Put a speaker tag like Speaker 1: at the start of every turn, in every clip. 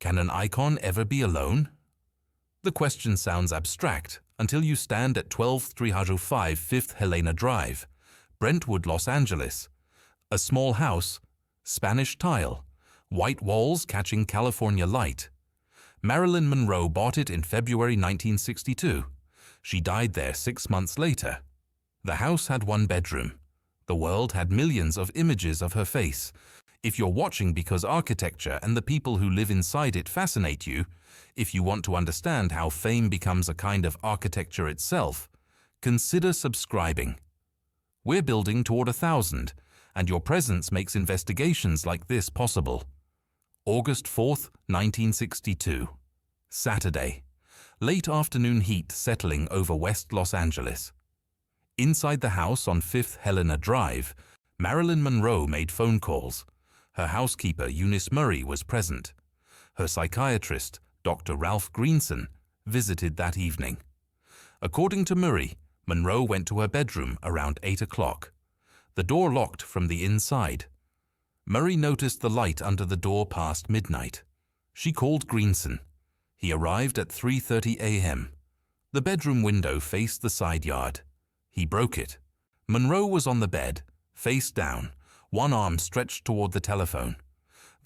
Speaker 1: Can an icon ever be alone? The question sounds abstract until you stand at 12305 5th Helena Drive, Brentwood, Los Angeles. A small house, Spanish tile, white walls catching California light. Marilyn Monroe bought it in February 1962. She died there 6 months later. The house had one bedroom. The world had millions of images of her face. If you're watching because architecture and the people who live inside it fascinate you, if you want to understand how fame becomes a kind of architecture itself, consider subscribing. We're building toward 1,000, and your presence makes investigations like this possible. August 4th, 1962. Saturday. Late afternoon heat settling over West Los Angeles. Inside the house on 5th Helena Drive, Marilyn Monroe made phone calls. Her housekeeper, Eunice Murray, was present. Her psychiatrist, Dr. Ralph Greenson, visited that evening. According to Murray, Monroe went to her bedroom around 8 o'clock. The door locked from the inside. Murray noticed the light under the door past midnight. She called Greenson. He arrived at 3:30 a.m. The bedroom window faced the side yard. He broke it. Monroe was on the bed, face down, one arm stretched toward the telephone.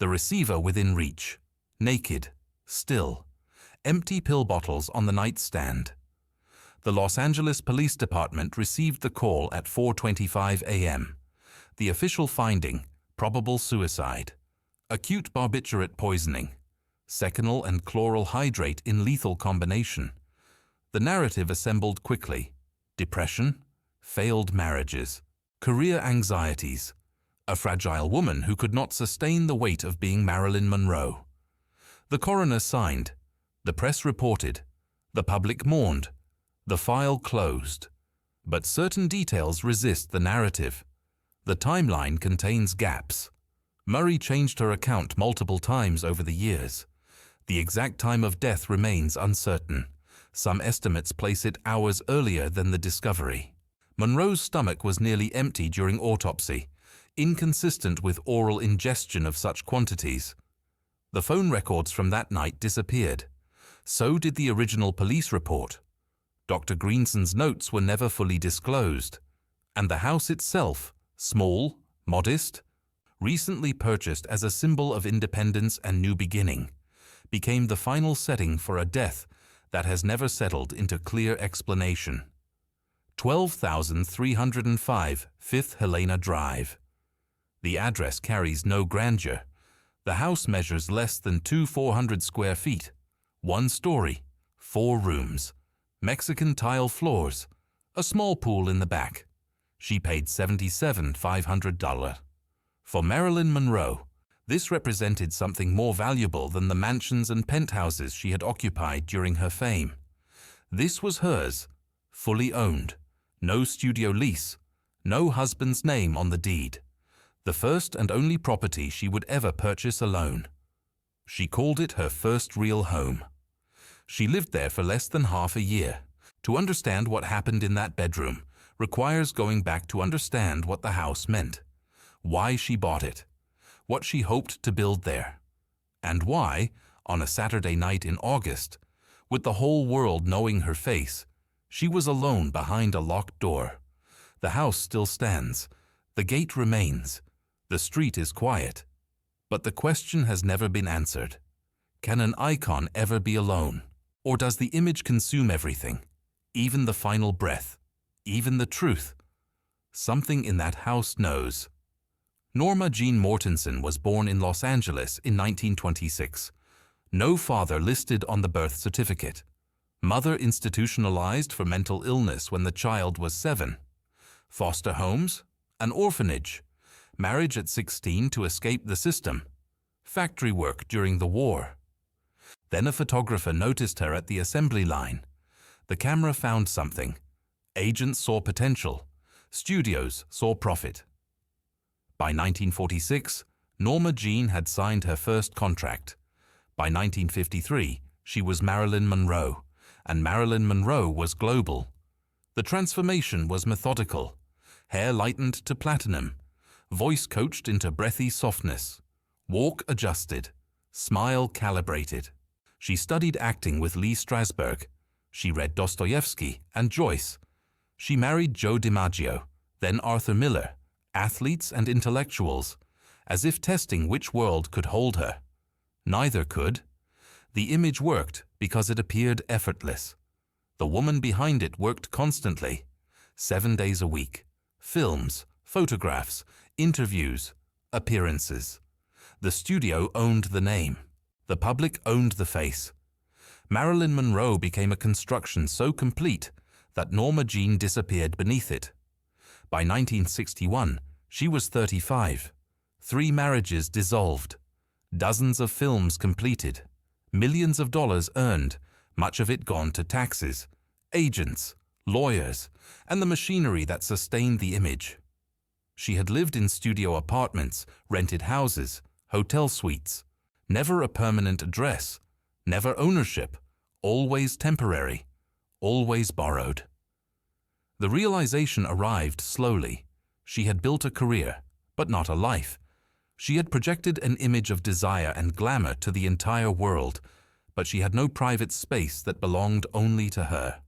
Speaker 1: The receiver within reach. Naked. Still. Empty pill bottles on the nightstand. The Los Angeles Police Department received the call at 4:25 a.m. The official finding, probable suicide. Acute barbiturate poisoning. Seconal and chloral hydrate in lethal combination. The narrative assembled quickly. Depression, failed marriages, career anxieties, a fragile woman who could not sustain the weight of being Marilyn Monroe. The coroner signed. The press reported. The public mourned. The file closed. But certain details resist the narrative. The timeline contains gaps. Murray changed her account multiple times over the years. The exact time of death remains uncertain. Some estimates place it hours earlier than the discovery. Monroe's stomach was nearly empty during autopsy, inconsistent with oral ingestion of such quantities. The phone records from that night disappeared. So did the original police report. Dr. Greenson's notes were never fully disclosed. And the house itself, small, modest, recently purchased as a symbol of independence and new beginning, became the final setting for a death that has never settled into clear explanation. 12,305 5th Helena Drive. The address carries no grandeur. The house measures less than 2,400 square feet, 1 story, 4 rooms, Mexican tile floors, a small pool in the back. She paid $77,500. For Marilyn Monroe, this represented something more valuable than the mansions and penthouses she had occupied during her fame. This was hers, fully owned, no studio lease, no husband's name on the deed, the first and only property she would ever purchase alone. She called it her first real home. She lived there for less than half a year. To understand what happened in that bedroom requires going back to understand what the house meant, why she bought it, what she hoped to build there, and why, on a Saturday night in August, with the whole world knowing her face, she was alone behind a locked door. The house still stands. The gate remains. The street is quiet. But the question has never been answered. Can an icon ever be alone? Or does the image consume everything, even the final breath, even the truth? Something in that house knows. Norma Jean Mortensen was born in Los Angeles in 1926. No father listed on the birth certificate. Mother institutionalized for mental illness when the child was 7. Foster homes, an orphanage, marriage at 16 to escape the system, factory work during the war. Then a photographer noticed her at the assembly line. The camera found something. Agents saw potential. Studios saw profit. By 1946, Norma Jean had signed her first contract. By 1953, she was Marilyn Monroe, and Marilyn Monroe was global. The transformation was methodical. Hair lightened to platinum, voice coached into breathy softness, walk adjusted, smile calibrated. She studied acting with Lee Strasberg. She read Dostoevsky and Joyce. She married Joe DiMaggio, then Arthur Miller, athletes and intellectuals, as if testing which world could hold her. Neither could. The image worked because it appeared effortless. The woman behind it worked constantly, 7 days a week. Films, photographs, interviews, appearances. The studio owned the name. The public owned the face. Marilyn Monroe became a construction so complete that Norma Jean disappeared beneath it. By 1961, she was 35. 3 marriages dissolved. Dozens of films completed. Millions of dollars earned, much of it gone to taxes, agents, lawyers, and the machinery that sustained the image. She had lived in studio apartments, rented houses, hotel suites. Never a permanent address, never ownership, always temporary, always borrowed. The realization arrived slowly. She had built a career, but not a life. She had projected an image of desire and glamour to the entire world, but she had no private space that belonged only to her.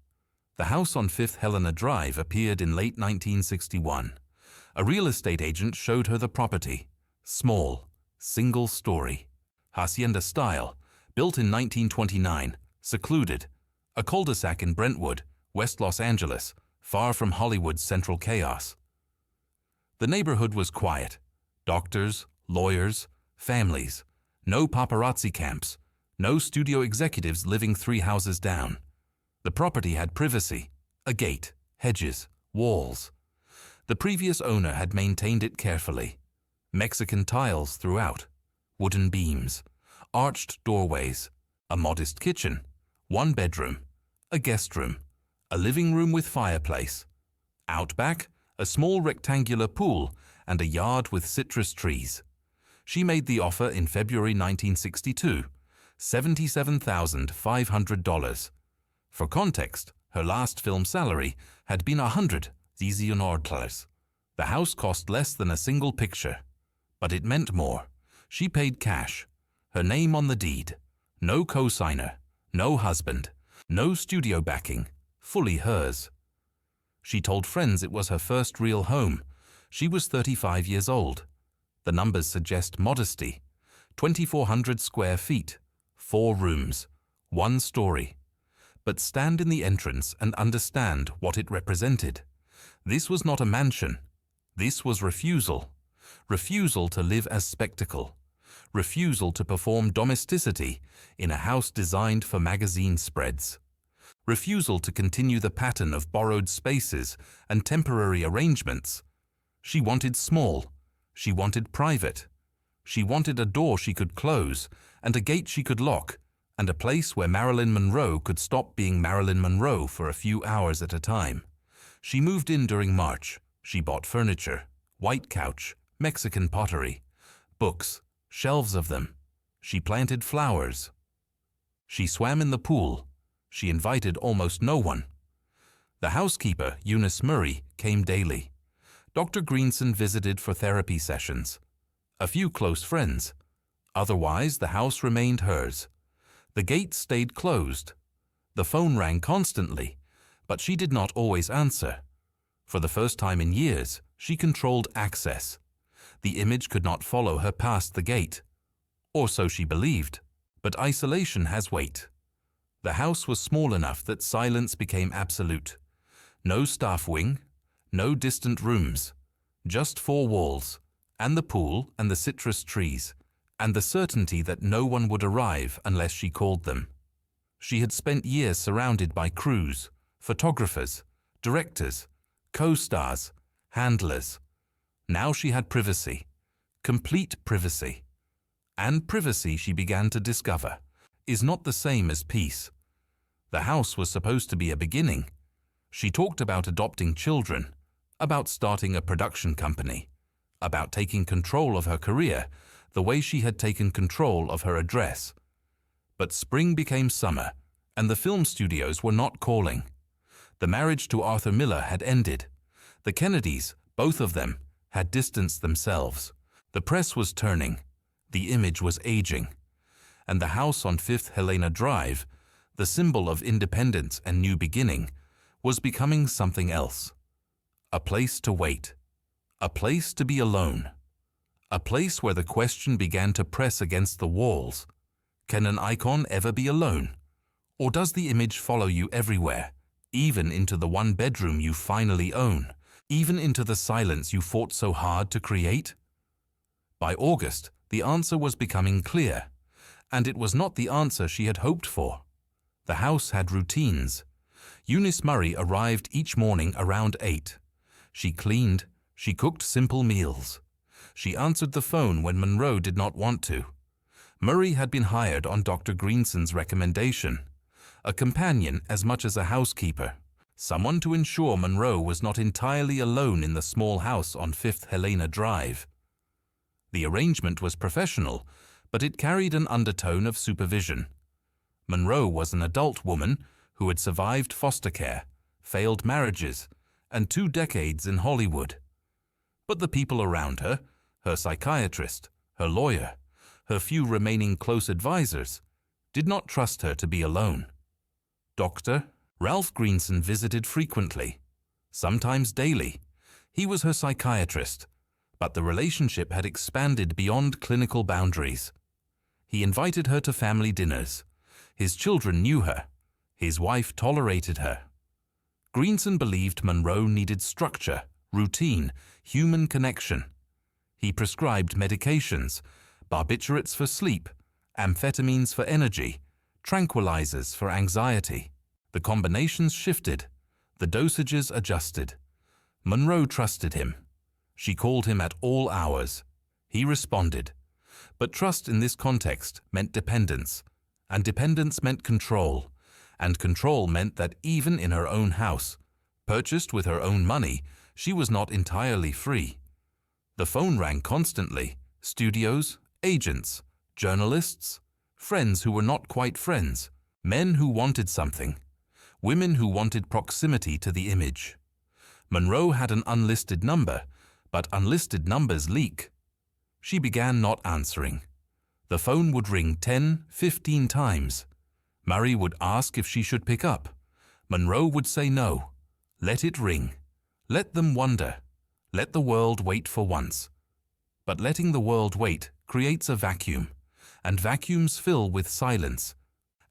Speaker 1: The house on 5th Helena Drive appeared in late 1961. A real estate agent showed her the property. Small, single story. Hacienda style, built in 1929, secluded, a cul-de-sac in Brentwood, West Los Angeles, far from Hollywood's central chaos. The neighborhood was quiet. Doctors, lawyers, families. No paparazzi camps. No studio executives living 3 houses down. The property had privacy, a gate, hedges, walls. The previous owner had maintained it carefully. Mexican tiles throughout, wooden beams, arched doorways, a modest kitchen, 1 bedroom, a guest room, a living room with fireplace. Out back, a small rectangular pool and a yard with citrus trees. She made the offer in February 1962, $77,500. For context, her last film salary had been $100,000. The house cost less than a single picture, but it meant more. She paid cash, her name on the deed, no co-signer, no husband, no studio backing, fully hers. She told friends it was her first real home. She was 35 years old. The numbers suggest modesty. 2,400 square feet, 4 rooms, 1 story. But stand in the entrance and understand what it represented. This was not a mansion. This was refusal. Refusal to live as spectacle. Refusal to perform domesticity in a house designed for magazine spreads. Refusal to continue the pattern of borrowed spaces and temporary arrangements. She wanted small. She wanted private. She wanted a door she could close and a gate she could lock, and a place where Marilyn Monroe could stop being Marilyn Monroe for a few hours at a time. She moved in during March. She bought furniture, white couch, Mexican pottery, books, shelves of them. She planted flowers. She swam in the pool. She invited almost no one. The housekeeper, Eunice Murray, came daily. Dr. Greenson visited for therapy sessions. A few close friends. Otherwise, the house remained hers. The gate stayed closed. The phone rang constantly, but she did not always answer. For the first time in years, she controlled access. The image could not follow her past the gate. Or so she believed. But isolation has weight. The house was small enough that silence became absolute. No staff wing, no distant rooms, just 4 walls, and the pool and the citrus trees, and the certainty that no one would arrive unless she called them. She had spent years surrounded by crews, photographers, directors, co-stars, handlers. Now she had privacy, complete privacy. And privacy, she began to discover, is not the same as peace. The house was supposed to be a beginning. She talked about adopting children, about starting a production company, about taking control of her career, the way she had taken control of her address. But spring became summer, and the film studios were not calling. The marriage to Arthur Miller had ended. The Kennedys, both of them, had distanced themselves. The press was turning. The image was aging. and the house on 5th Helena Drive, the symbol of independence and new beginning, was becoming something else. A place to wait. A place to be alone. A place where the question began to press against the walls. Can an icon ever be alone? Or does the image follow you everywhere, even into the one bedroom you finally own, even into the silence you fought so hard to create? By August, the answer was becoming clear, and it was not the answer she had hoped for. The house had routines. Eunice Murray arrived each morning around 8. She cleaned, she cooked simple meals. She answered the phone when Monroe did not want to. Murray had been hired on Dr. Greenson's recommendation, a companion as much as a housekeeper, someone to ensure Monroe was not entirely alone in the small house on 5th Helena Drive. The arrangement was professional, but it carried an undertone of supervision. Monroe was an adult woman who had survived foster care, failed marriages, and 2 decades in Hollywood. But the people around her, her psychiatrist, her lawyer, her few remaining close advisors, did not trust her to be alone. Dr. Ralph Greenson visited frequently, sometimes daily. He was her psychiatrist, but the relationship had expanded beyond clinical boundaries. He invited her to family dinners. His children knew her. His wife tolerated her. Greenson believed Monroe needed structure, routine, human connection. He prescribed medications, barbiturates for sleep, amphetamines for energy, tranquilizers for anxiety. The combinations shifted, the dosages adjusted. Monroe trusted him. She called him at all hours. He responded. But trust in this context meant dependence, and dependence meant control, and control meant that even in her own house, purchased with her own money, she was not entirely free. The phone rang constantly. Studios, agents, journalists, friends who were not quite friends, men who wanted something, women who wanted proximity to the image. Monroe had an unlisted number, but unlisted numbers leak. She began not answering. The phone would ring 10, 15 times. Murray would ask if she should pick up. Monroe would say no. Let it ring. Let them wonder. Let the world wait for once. But letting the world wait creates a vacuum, and vacuums fill with silence,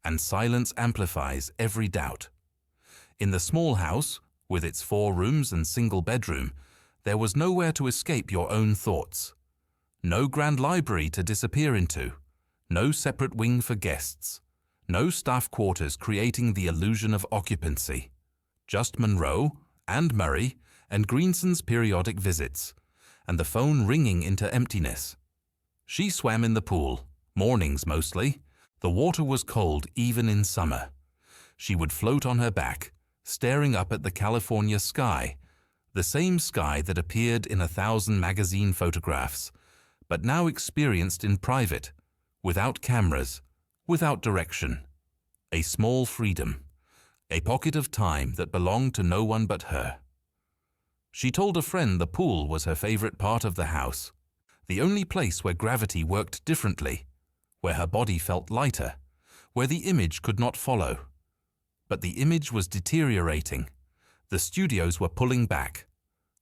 Speaker 1: and silence amplifies every doubt. In the small house, with its 4 rooms and single bedroom, there was nowhere to escape your own thoughts. No grand library to disappear into, no separate wing for guests, no staff quarters creating the illusion of occupancy. Just Monroe and Murray and Greenson's periodic visits, and the phone ringing into emptiness. She swam in the pool, mornings mostly. The water was cold even in summer. She would float on her back, staring up at the California sky, the same sky that appeared in 1,000 magazine photographs, but now experienced in private, without cameras, without direction. A small freedom, a pocket of time that belonged to no one but her. She told a friend the pool was her favorite part of the house, the only place where gravity worked differently, where her body felt lighter, where the image could not follow. But the image was deteriorating. The studios were pulling back.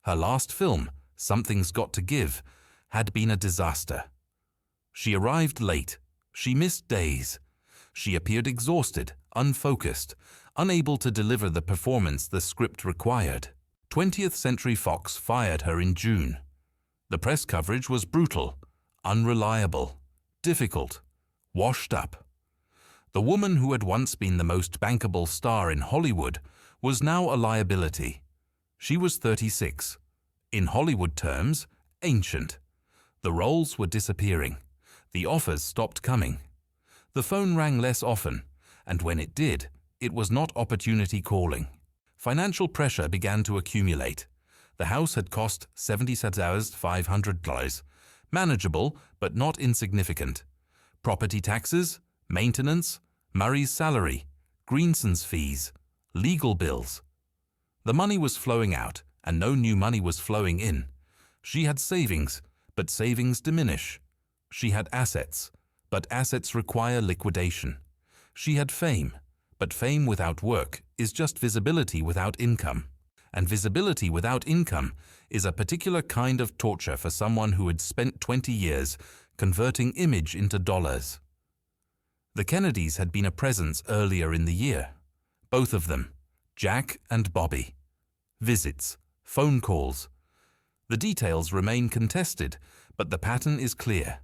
Speaker 1: Her last film, Something's Got to Give, had been a disaster. She arrived late. She missed days. She appeared exhausted, unfocused, unable to deliver the performance the script required. 20th Century Fox fired her in June. The press coverage was brutal, unreliable, difficult, washed up. The woman who had once been the most bankable star in Hollywood was now a liability. She was 36. In Hollywood terms, ancient. The roles were disappearing. The offers stopped coming. The phone rang less often, and when it did, it was not opportunity calling. Financial pressure began to accumulate. The house had cost $77,500, manageable but not insignificant. Property taxes, maintenance, Murray's salary, Greenson's fees, legal bills. The money was flowing out, and no new money was flowing in. She had savings, but savings diminish. She had assets, But assets require liquidation. She had fame, but fame without work is just visibility without income. And visibility without income is a particular kind of torture for someone who had spent 20 years converting image into dollars. The Kennedys had been a presence earlier in the year. Both of them, Jack and Bobby. Visits, phone calls. The details remain contested, but the pattern is clear.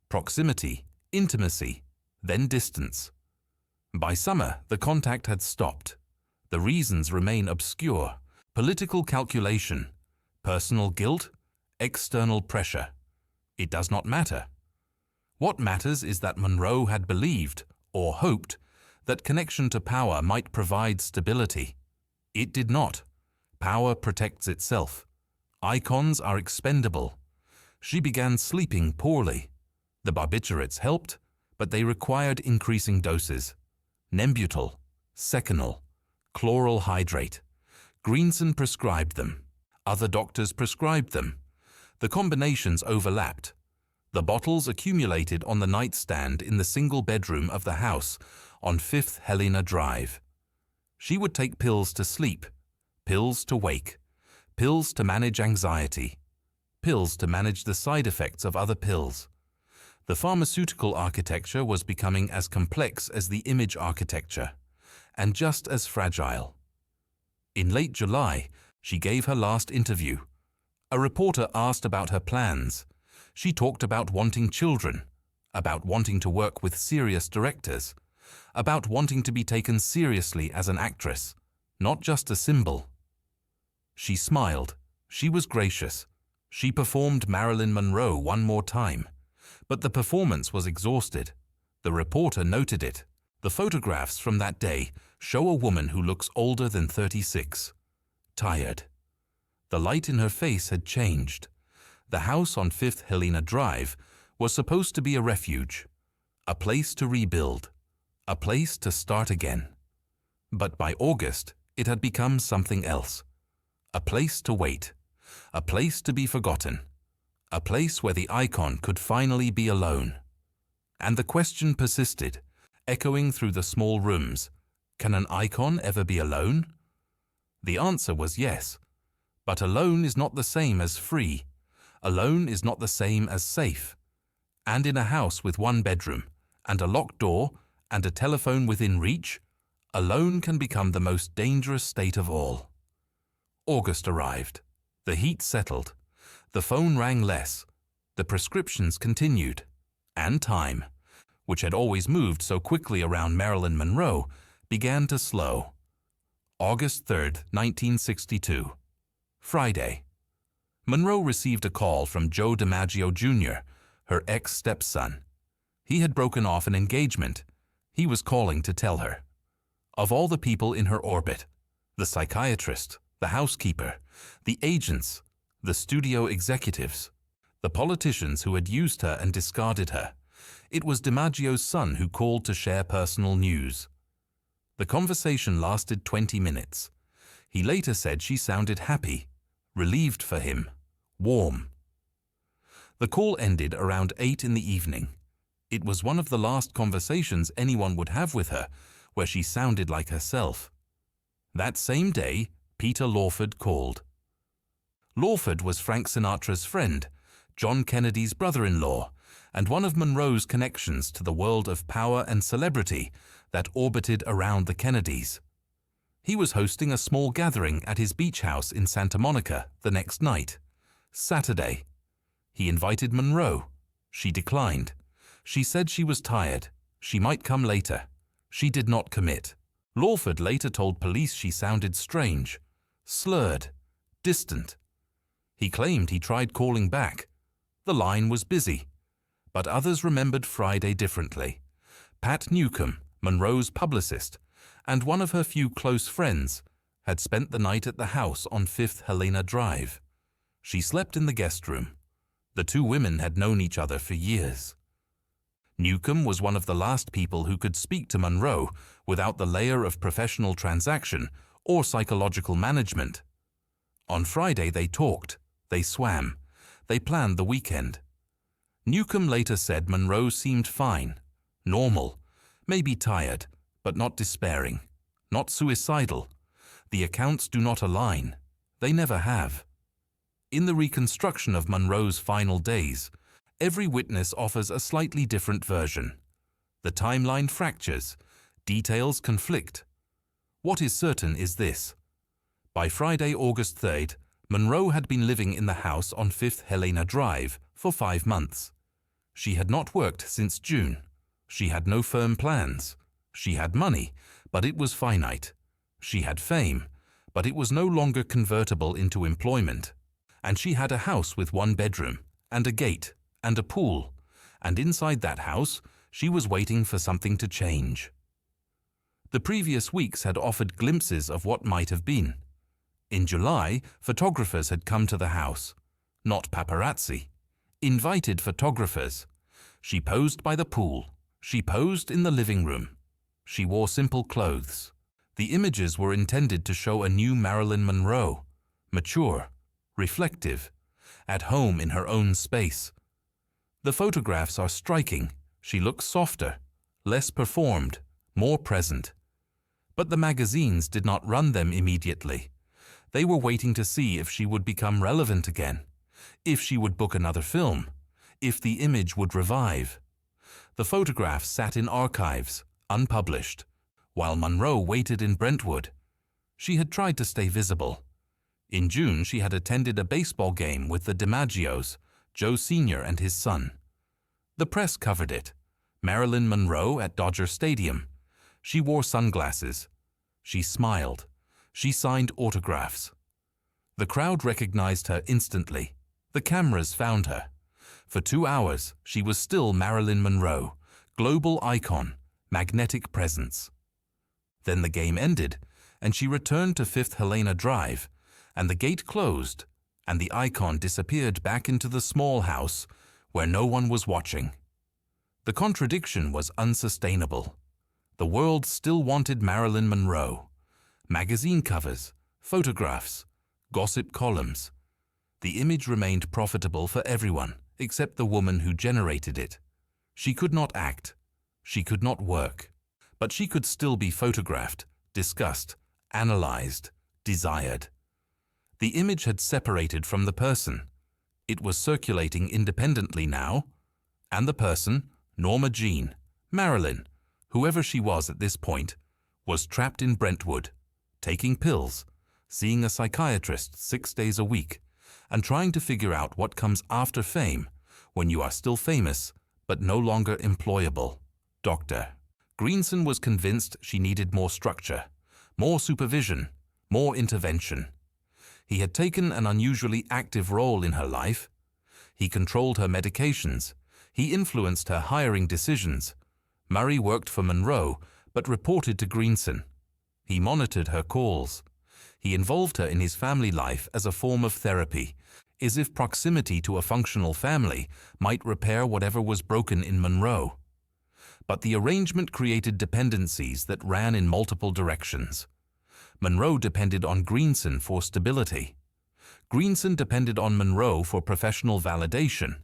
Speaker 1: Proximity, intimacy, then distance. By summer, the contact had stopped. The reasons remain obscure. Political calculation, personal guilt, external pressure. It does not matter. What matters is that Monroe had believed, or hoped, that connection to power might provide stability. It did not. Power protects itself. Icons are expendable. She began sleeping poorly. The barbiturates helped, but they required increasing doses. Nembutal, Seconal, chloral hydrate. Greenson prescribed them. Other doctors prescribed them. The combinations overlapped. The bottles accumulated on the nightstand in the single bedroom of the house on 5th Helena Drive. She would take pills to sleep, pills to wake, pills to manage anxiety, pills to manage the side effects of other pills. The pharmaceutical architecture was becoming as complex as the image architecture, and just as fragile. In late July, she gave her last interview. A reporter asked about her plans. She talked about wanting children, about wanting to work with serious directors, about wanting to be taken seriously as an actress, not just a symbol. She smiled. She was gracious. She performed Marilyn Monroe one more time. But the performance was exhausted. The reporter noted it. The photographs from that day show a woman who looks older than 36. Tired. The light in her face had changed. The house on 5th Helena Drive was supposed to be a refuge, a place to rebuild, a place to start again. But by August, it had become something else. A place to wait, a place to be forgotten, a place where the icon could finally be alone. And the question persisted, echoing through the small rooms. Can an icon ever be alone? The answer was yes. But alone is not the same as free. Alone is not the same as safe. And in a house with one bedroom, and a locked door, and a telephone within reach, alone can become the most dangerous state of all. August arrived. The heat settled. The phone rang less. The prescriptions continued. And time, which had always moved so quickly around Marilyn Monroe, began to slow. August 3rd, 1962. Friday. Monroe received a call from Joe DiMaggio Jr., her ex-stepson. He had broken off an engagement. He was calling to tell her. Of all the people in her orbit, the psychiatrist, the housekeeper, the agents, the studio executives, the politicians who had used her and discarded her, it was DiMaggio's son who called to share personal news. The conversation lasted 20 minutes. He later said she sounded happy, relieved for him, warm. The call ended around 8 in the evening. It was one of the last conversations anyone would have with her, where she sounded like herself. That same day, Peter Lawford called. Lawford was Frank Sinatra's friend, John Kennedy's brother-in-law, and one of Monroe's connections to the world of power and celebrity that orbited around the Kennedys. He was hosting a small gathering at his beach house in Santa Monica the next night, Saturday. He invited Monroe. She declined. She said she was tired. She might come later. She did not commit. Lawford later told police she sounded strange, slurred, distant. He claimed he tried calling back. The line was busy. But others remembered Friday differently. Pat Newcomb, Monroe's publicist, and one of her few close friends, had spent the night at the house on 5th Helena Drive. She slept in the guest room. The two women had known each other for years. Newcomb was one of the last people who could speak to Monroe without the layer of professional transaction or psychological management. On Friday they talked, they swam, they planned the weekend. Newcomb later said Monroe seemed fine, normal, maybe tired, but not despairing, not suicidal. The accounts do not align. They never have. In the reconstruction of Monroe's final days, every witness offers a slightly different version. The timeline fractures, details conflict. What is certain is this. By Friday, August 3rd, Monroe had been living in the house on 5th Helena Drive for 5 months. She had not worked since June. She had no firm plans. She had money, but it was finite. She had fame, but it was no longer convertible into employment. And she had a house with 1 bedroom, and a gate, and a pool, and inside that house, she was waiting for something to change. The previous weeks had offered glimpses of what might have been. In July, photographers had come to the house. Not paparazzi. Invited photographers. She posed by the pool. She posed in the living room. She wore simple clothes. The images were intended to show a new Marilyn Monroe, mature, reflective, at home in her own space. The photographs are striking. She looks softer, less performed, more present. But the magazines did not run them immediately. They were waiting to see if she would become relevant again, if she would book another film, if the image would revive. The photographs sat in archives, unpublished, while Monroe waited in Brentwood. She had tried to stay visible. In June, she had attended a baseball game with the DiMaggios, Joe Sr. and his son. The press covered it. Marilyn Monroe at Dodger Stadium. She wore sunglasses. She smiled. She signed autographs. The crowd recognized her instantly. The cameras found her. For 2 hours, she was still Marilyn Monroe, global icon, magnetic presence. Then the game ended, and she returned to 5th Helena Drive, and the gate closed, and the icon disappeared back into the small house where no one was watching. The contradiction was unsustainable. The world still wanted Marilyn Monroe. Magazine covers, photographs, gossip columns. The image remained profitable for everyone except the woman who generated it. She could not act. She could not work. But she could still be photographed, discussed, analyzed, desired. The image had separated from the person. It was circulating independently now. And the person, Norma Jean, Marilyn, whoever she was at this point, was trapped in Brentwood, taking pills, seeing a psychiatrist 6 days a week, and trying to figure out what comes after fame when you are still famous but no longer employable. Dr. Greenson was convinced she needed more structure, more supervision, more intervention. He had taken an unusually active role in her life. He controlled her medications. He influenced her hiring decisions. Murray worked for Monroe, but reported to Greenson. He monitored her calls. He involved her in his family life as a form of therapy, as if proximity to a functional family might repair whatever was broken in Monroe. But the arrangement created dependencies that ran in multiple directions. Monroe depended on Greenson for stability. Greenson depended on Monroe for professional validation.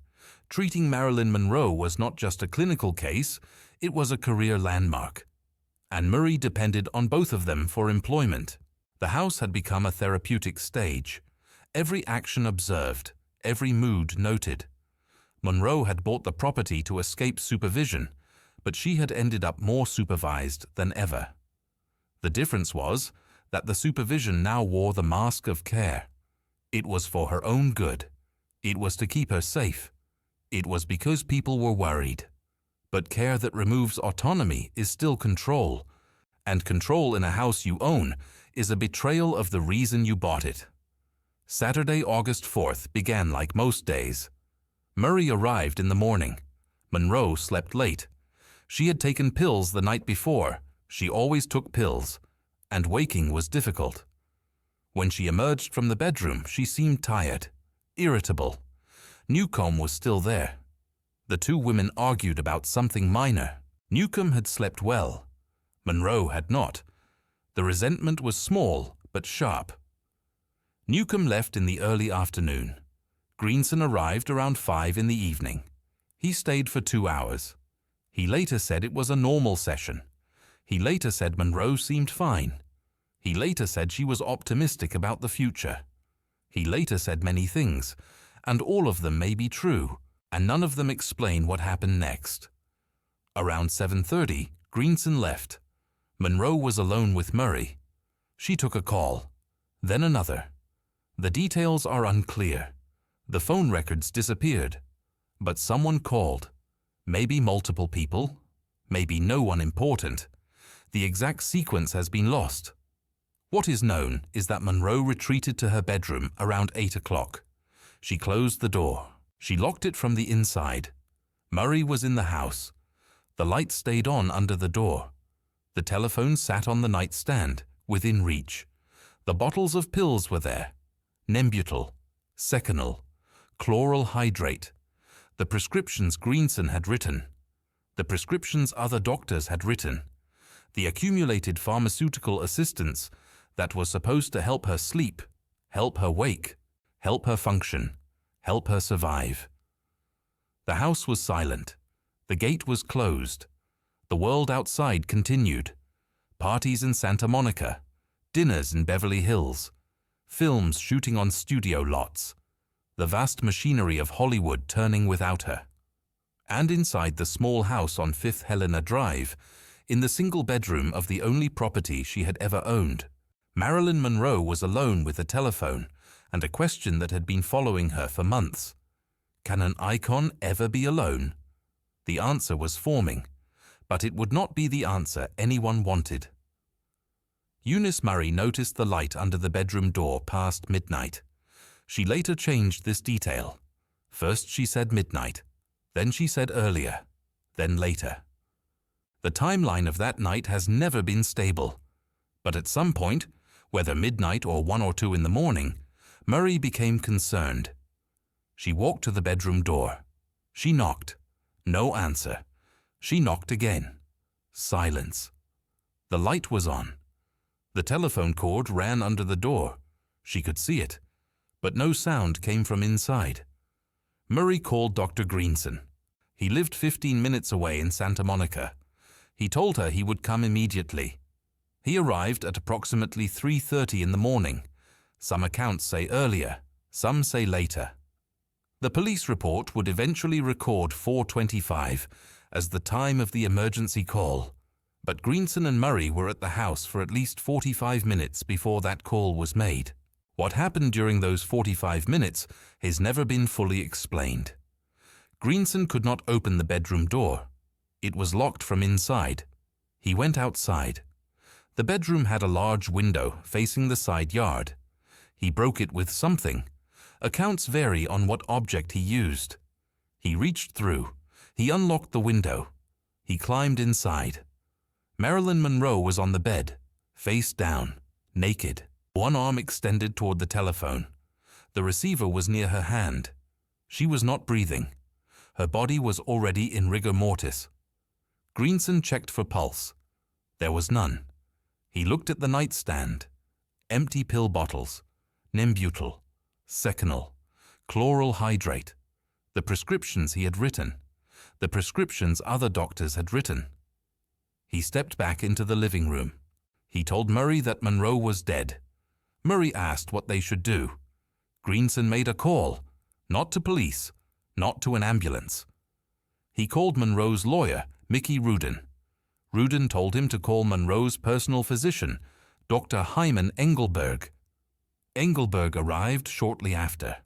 Speaker 1: Treating Marilyn Monroe was not just a clinical case, it was a career landmark. And Murray depended on both of them for employment. The house had become a therapeutic stage. Every action observed, every mood noted. Monroe had bought the property to escape supervision, but she had ended up more supervised than ever. The difference was that the supervision now wore the mask of care. It was for her own good. It was to keep her safe. It was because people were worried. But care that removes autonomy is still control, and control in a house you own is a betrayal of the reason you bought it. Saturday, August 4th began like most days. Murray arrived in the morning. Monroe slept late. She had taken pills the night before. She always took pills, and waking was difficult. When she emerged from the bedroom, she seemed tired, irritable. Newcomb was still there. The two women argued about something minor. Newcomb had slept well. Monroe had not. The resentment was small but sharp. Newcomb left in the early afternoon. Greenson arrived around 5 in the evening. He stayed for 2 hours. He later said it was a normal session. He later said Monroe seemed fine. He later said she was optimistic about the future. He later said many things, and all of them may be true, and none of them explain what happened next. Around 7:30, Greenson left. Monroe was alone with Murray. She took a call, then another. The details are unclear. The phone records disappeared, but someone called. Maybe multiple people, maybe no one important. The exact sequence has been lost. What is known is that Monroe retreated to her bedroom around 8 o'clock. She closed the door. She locked it from the inside. Murray was in the house. The light stayed on under the door. The telephone sat on the nightstand, within reach. The bottles of pills were there. Nembutal, Seconal, chloral hydrate. The prescriptions Greenson had written. The prescriptions other doctors had written. The accumulated pharmaceutical assistance that was supposed to help her sleep, help her wake, help her function, help her survive. The house was silent. The gate was closed. The world outside continued. Parties in Santa Monica, dinners in Beverly Hills, films shooting on studio lots, the vast machinery of Hollywood turning without her. And inside the small house on 5th Helena Drive, in the single bedroom of the only property she had ever owned, Marilyn Monroe was alone with a telephone and a question that had been following her for months. Can an icon ever be alone? The answer was forming, but it would not be the answer anyone wanted. Eunice Murray noticed the light under the bedroom door past midnight. She later changed this detail. First she said midnight, then she said earlier, then later. The timeline of that night has never been stable, but at some point, whether midnight or 1 or 2 in the morning, Murray became concerned. She walked to the bedroom door. She knocked. No answer. She knocked again. Silence. The light was on. The telephone cord ran under the door. She could see it, but no sound came from inside. Murray called Dr. Greenson. He lived 15 minutes away in Santa Monica. He told her he would come immediately. He arrived at approximately 3:30 in the morning. Some accounts say earlier, some say later. The police report would eventually record 4:25 as the time of the emergency call, but Greenson and Murray were at the house for at least 45 minutes before that call was made. What happened during those 45 minutes has never been fully explained. Greenson could not open the bedroom door. It was locked from inside. He went outside. The bedroom had a large window facing the side yard. He broke it with something. Accounts vary on what object he used. He reached through. He unlocked the window. He climbed inside. Marilyn Monroe was on the bed, face down, naked, one arm extended toward the telephone. The receiver was near her hand. She was not breathing. Her body was already in rigor mortis. Greenson checked for pulse. There was none. He looked at the nightstand. Empty pill bottles, Nembutal, Seconal, chloral hydrate, the prescriptions he had written, the prescriptions other doctors had written. He stepped back into the living room. He told Murray that Monroe was dead. Murray asked what they should do. Greenson made a call, not to police, not to an ambulance. He called Monroe's lawyer, Mickey Rudin. Rudin told him to call Monroe's personal physician, Dr. Hyman Engelberg. Engelberg arrived shortly after.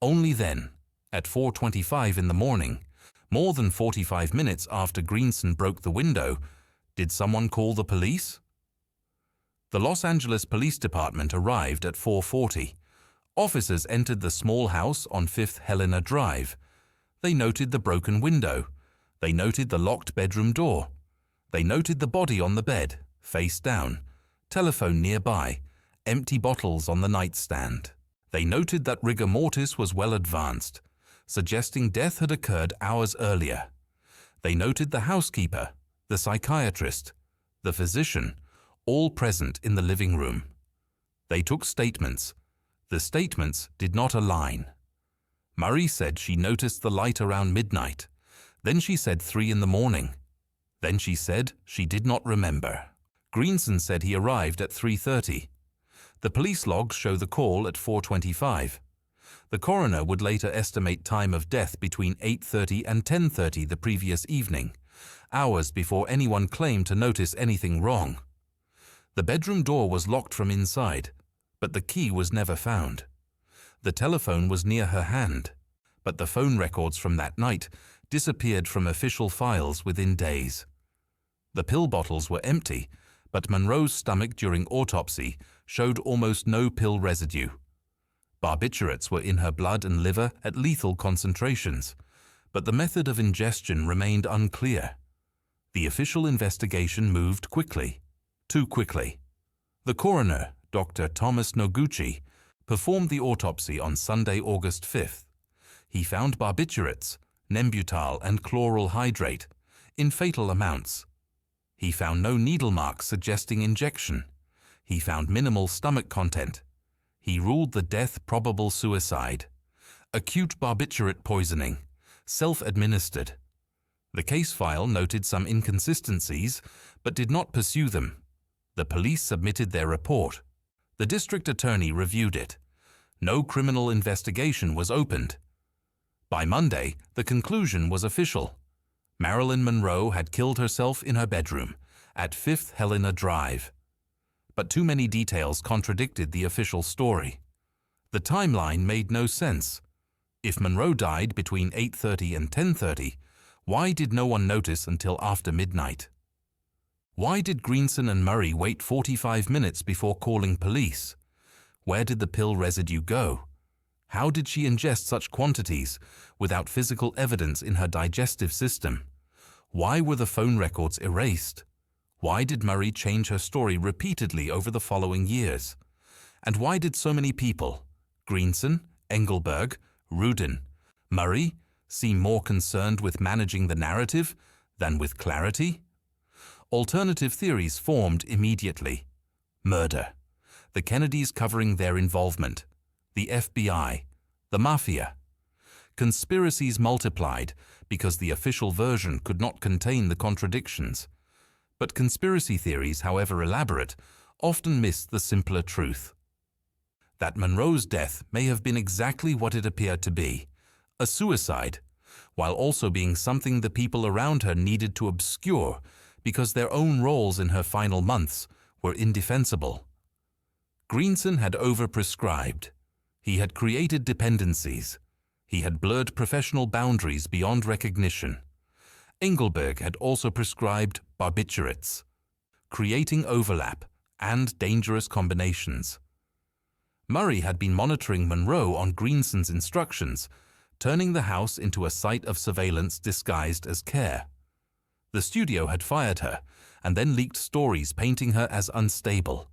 Speaker 1: Only then, at 4:25 in the morning, more than 45 minutes after Greenson broke the window, did someone call the police? The Los Angeles Police Department arrived at 4:40. Officers entered the small house on 5th Helena Drive. They noted the broken window. They noted the locked bedroom door. They noted the body on the bed, face down, telephone nearby, empty bottles on the nightstand. They noted that rigor mortis was well advanced, suggesting death had occurred hours earlier. They noted the housekeeper, the psychiatrist, the physician, all present in the living room. They took statements. The statements did not align. Murray said she noticed the light around midnight, Then she said 3 in the morning. Then she said she did not remember. Greenson said he arrived at 3:30. The police logs show the call at 4:25. The coroner would later estimate time of death between 8:30 and 10:30 the previous evening, hours before anyone claimed to notice anything wrong. The bedroom door was locked from inside, but the key was never found. The telephone was near her hand, but the phone records from that night disappeared from official files within days. The pill bottles were empty, but Monroe's stomach during autopsy showed almost no pill residue. Barbiturates were in her blood and liver at lethal concentrations, but the method of ingestion remained unclear. The official investigation moved quickly, too quickly. The coroner, Dr. Thomas Noguchi, performed the autopsy on Sunday, August 5th. He found barbiturates, nembutal and chloral hydrate, in fatal amounts. He found no needle marks suggesting injection. He found minimal stomach content. He ruled the death probable suicide. Acute barbiturate poisoning, self-administered. The case file noted some inconsistencies, but did not pursue them. The police submitted their report. The district attorney reviewed it. No criminal investigation was opened. By Monday, the conclusion was official. Marilyn Monroe had killed herself in her bedroom at 5th Helena Drive. But too many details contradicted the official story. The timeline made no sense. If Monroe died between 8:30 and 10:30, why did no one notice until after midnight? Why did Greenson and Murray wait 45 minutes before calling police? Where did the pill residue go? How did she ingest such quantities without physical evidence in her digestive system? Why were the phone records erased? Why did Murray change her story repeatedly over the following years? And why did so many people, Greenson, Engelberg, Rudin, Murray, seem more concerned with managing the narrative than with clarity? Alternative theories formed immediately. Murder. The Kennedys covering their involvement. The FBI. The Mafia. Conspiracies multiplied because the official version could not contain the contradictions. But conspiracy theories, however elaborate, often miss the simpler truth. That Monroe's death may have been exactly what it appeared to be, a suicide, while also being something the people around her needed to obscure because their own roles in her final months were indefensible. Greenson had overprescribed. He had created dependencies. He had blurred professional boundaries beyond recognition. Engelberg had also prescribed barbiturates, creating overlap and dangerous combinations. Murray had been monitoring Monroe on Greenson's instructions, turning the house into a site of surveillance disguised as care. The studio had fired her and then leaked stories painting her as unstable.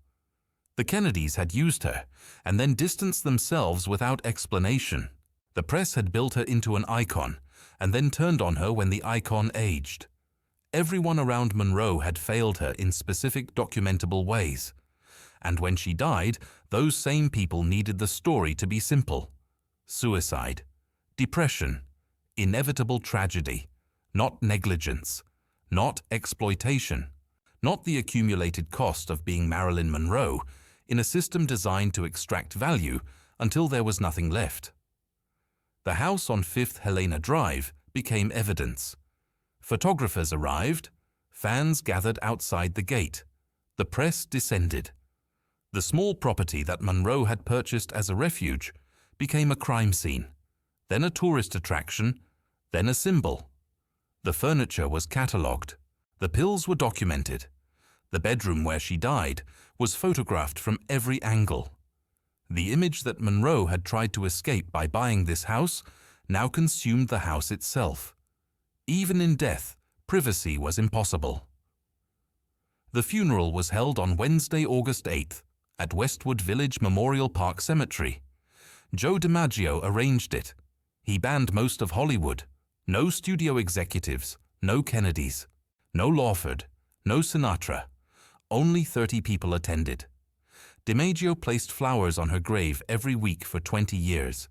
Speaker 1: The Kennedys had used her and then distanced themselves without explanation. The press had built her into an icon and then turned on her when the icon aged. Everyone around Monroe had failed her in specific documentable ways. And when she died, those same people needed the story to be simple. Suicide, depression, inevitable tragedy, not negligence, not exploitation, not the accumulated cost of being Marilyn Monroe in a system designed to extract value until there was nothing left. The house on 5th Helena Drive became evidence. Photographers arrived, fans gathered outside the gate, the press descended. The small property that Monroe had purchased as a refuge became a crime scene, then a tourist attraction, then a symbol. The furniture was catalogued. The pills were documented. The bedroom where she died was photographed from every angle. The image that Monroe had tried to escape by buying this house now consumed the house itself. Even in death, privacy was impossible. The funeral was held on Wednesday, August 8th, at Westwood Village Memorial Park Cemetery. Joe DiMaggio arranged it. He banned most of Hollywood. No studio executives, no Kennedys, no Lawford, no Sinatra. Only 30 people attended. DiMaggio placed flowers on her grave every week for 20 years.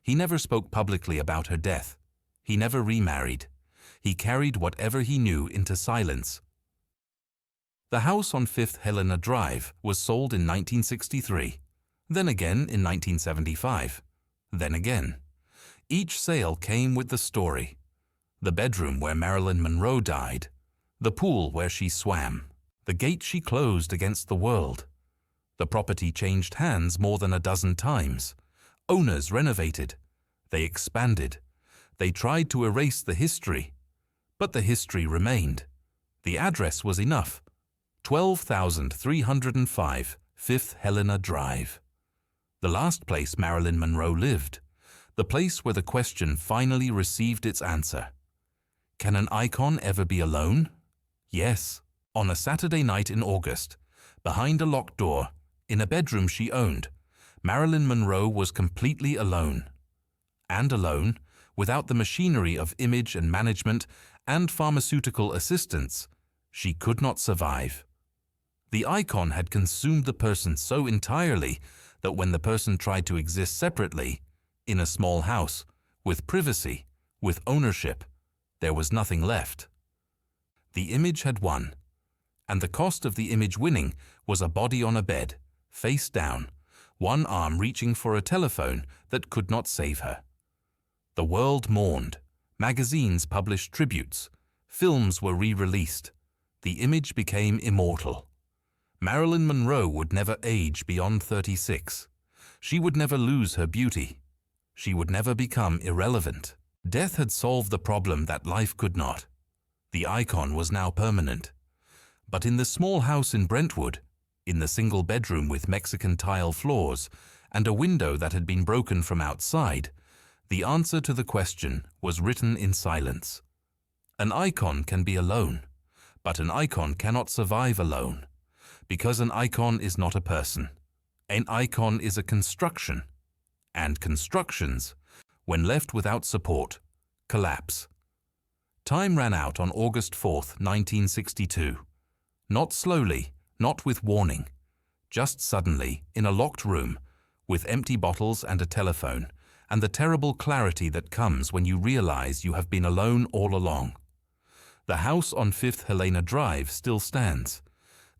Speaker 1: He never spoke publicly about her death. He never remarried. He carried whatever he knew into silence. The house on 5th Helena Drive was sold in 1963, then again in 1975, then again. Each sale came with the story. The bedroom where Marilyn Monroe died, the pool where she swam, the gate she closed against the world. The property changed hands more than a dozen times. Owners renovated. They expanded. They tried to erase the history. But the history remained. The address was enough. 12,305 5th Helena Drive. The last place Marilyn Monroe lived. The place where the question finally received its answer. Can an icon ever be alone? Yes. On a Saturday night in August, behind a locked door, in a bedroom she owned, Marilyn Monroe was completely alone. And alone, without the machinery of image and management and pharmaceutical assistance, she could not survive. The icon had consumed the person so entirely that when the person tried to exist separately, in a small house, with privacy, with ownership, there was nothing left. The image had won, and the cost of the image winning was a body on a bed, face down, one arm reaching for a telephone that could not save her. The world mourned. Magazines published tributes. Films were re-released. The image became immortal. Marilyn Monroe would never age beyond 36. She would never lose her beauty. She would never become irrelevant. Death had solved the problem that life could not. The icon was now permanent. But in the small house in Brentwood, in the single bedroom with Mexican tile floors and a window that had been broken from outside, the answer to the question was written in silence. An icon can be alone, but an icon cannot survive alone, because an icon is not a person. An icon is a construction, and constructions, when left without support, collapse. Time ran out on August 4th, 1962. Not slowly, not with warning, just suddenly, in a locked room, with empty bottles and a telephone, and the terrible clarity that comes when you realize you have been alone all along. The house on 5th Helena Drive still stands.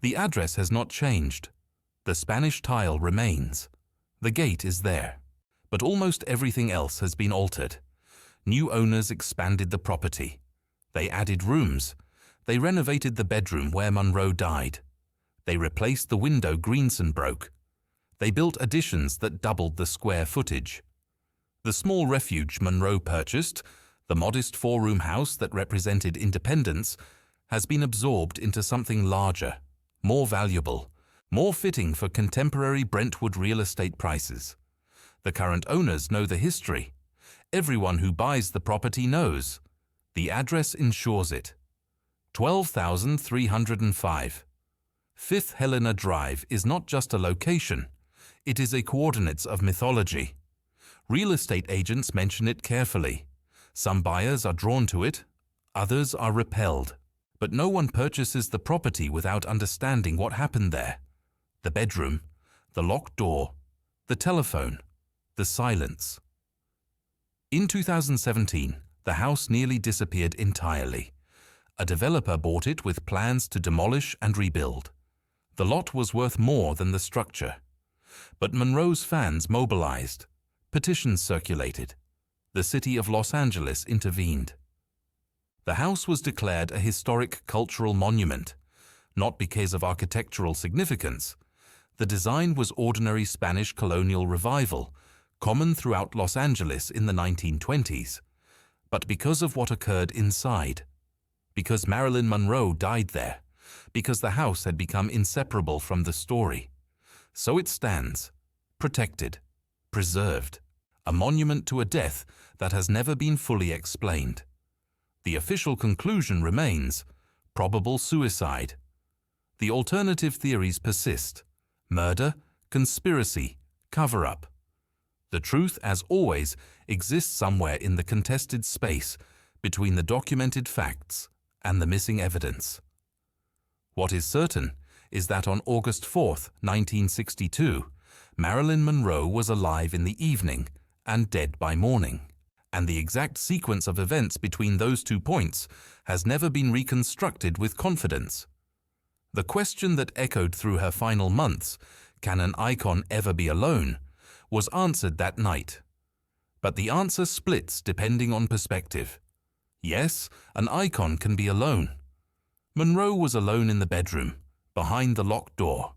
Speaker 1: The address has not changed. The Spanish tile remains. The gate is there. But almost everything else has been altered. New owners expanded the property. They added rooms. They renovated the bedroom where Monroe died. They replaced the window Greenson broke. They built additions that doubled the square footage. The small refuge Monroe purchased, the modest four-room house that represented independence, has been absorbed into something larger, more valuable, more fitting for contemporary Brentwood real estate prices. The current owners know the history. Everyone who buys the property knows. The address ensures it. 12,305. 5th Helena Drive is not just a location. It is a coordinates of mythology. Real estate agents mention it carefully. Some buyers are drawn to it, others are repelled. But no one purchases the property without understanding what happened there. The bedroom, the locked door, the telephone, the silence. In 2017, the house nearly disappeared entirely. A developer bought it with plans to demolish and rebuild. The lot was worth more than the structure. But Monroe's fans mobilized. Petitions circulated. The city of Los Angeles intervened. The house was declared a historic cultural monument, not because of architectural significance. The design was ordinary Spanish colonial revival, common throughout Los Angeles in the 1920s, but because of what occurred inside. Because Marilyn Monroe died there, because the house had become inseparable from the story. So it stands, protected, preserved, a monument to a death that has never been fully explained. The official conclusion remains probable suicide. The alternative theories persist: murder, conspiracy, cover-up. The truth, as always, exists somewhere in the contested space between the documented facts and the missing evidence. What is certain is that on August 4th, 1962, Marilyn Monroe was alive in the evening and dead by morning. and the exact sequence of events between those 2 points has never been reconstructed with confidence. The question that echoed through her final months, "Can an icon ever be alone?" was answered that night. But the answer splits depending on perspective. Yes, an icon can be alone. Monroe was alone in the bedroom, behind the locked door,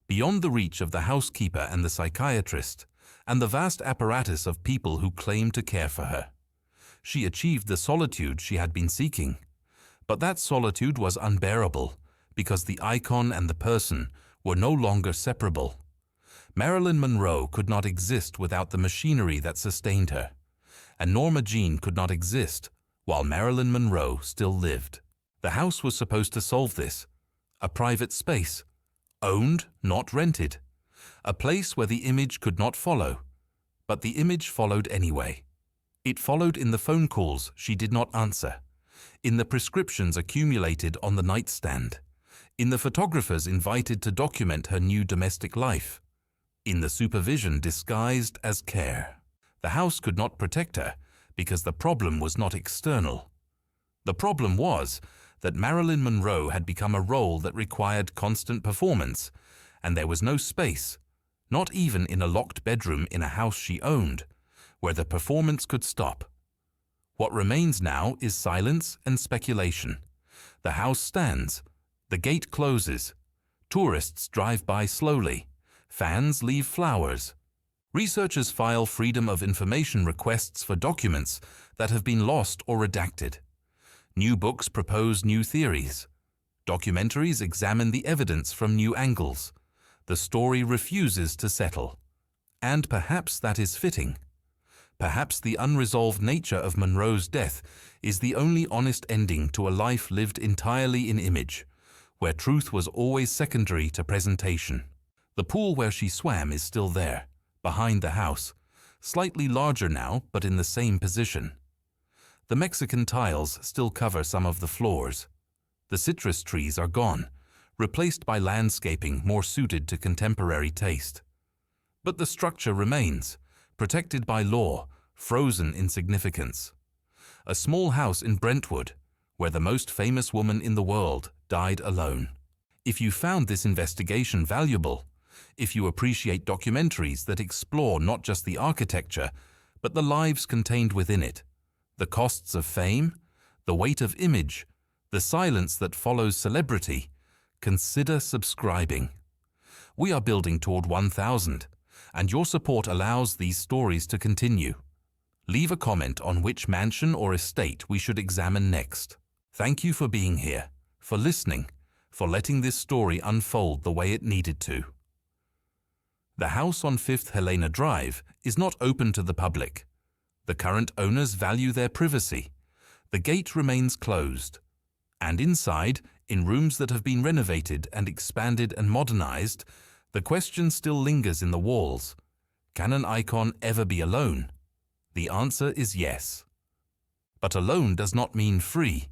Speaker 1: beyond the reach of the housekeeper and the psychiatrist, and the vast apparatus of people who claimed to care for her. She achieved the solitude she had been seeking. But that solitude was unbearable, because the icon and the person were no longer separable. Marilyn Monroe could not exist without the machinery that sustained her, and Norma Jean could not exist while Marilyn Monroe still lived. The house was supposed to solve this. A private space, owned, not rented. A place where the image could not follow. But the image followed anyway. It followed in the phone calls she did not answer, in the prescriptions accumulated on the nightstand, in the photographers invited to document her new domestic life, in the supervision disguised as care. The house could not protect her because the problem was not external. The problem was that Marilyn Monroe had become a role that required constant performance, and there was no space, not even in a locked bedroom in a house she owned, where the performance could stop. What remains now is silence and speculation. The house stands. The gate closes. Tourists drive by slowly. Fans leave flowers. Researchers file Freedom of Information requests for documents that have been lost or redacted. New books propose new theories. Documentaries examine the evidence from new angles. The story refuses to settle. And perhaps that is fitting. Perhaps the unresolved nature of Monroe's death is the only honest ending to a life lived entirely in image, where truth was always secondary to presentation. The pool where she swam is still there, behind the house, slightly larger now but in the same position. The Mexican tiles still cover some of the floors. The citrus trees are gone, replaced by landscaping more suited to contemporary taste. But the structure remains, protected by law, frozen in significance. A small house in Brentwood, where the most famous woman in the world died alone. If you found this investigation valuable, if you appreciate documentaries that explore not just the architecture, but the lives contained within it, the costs of fame, the weight of image, the silence that follows celebrity, consider subscribing. We are building toward 1,000, and your support allows these stories to continue. Leave a comment on which mansion or estate we should examine next. Thank you for being here, for listening, for letting this story unfold the way it needed to. The house on 5th Helena Drive is not open to the public. The current owners value their privacy. The gate remains closed. And inside, in rooms that have been renovated and expanded and modernized, the question still lingers in the walls. Can an icon ever be alone? The answer is yes. But alone does not mean free.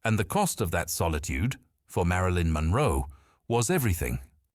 Speaker 1: And the cost of that solitude, for Marilyn Monroe, was everything.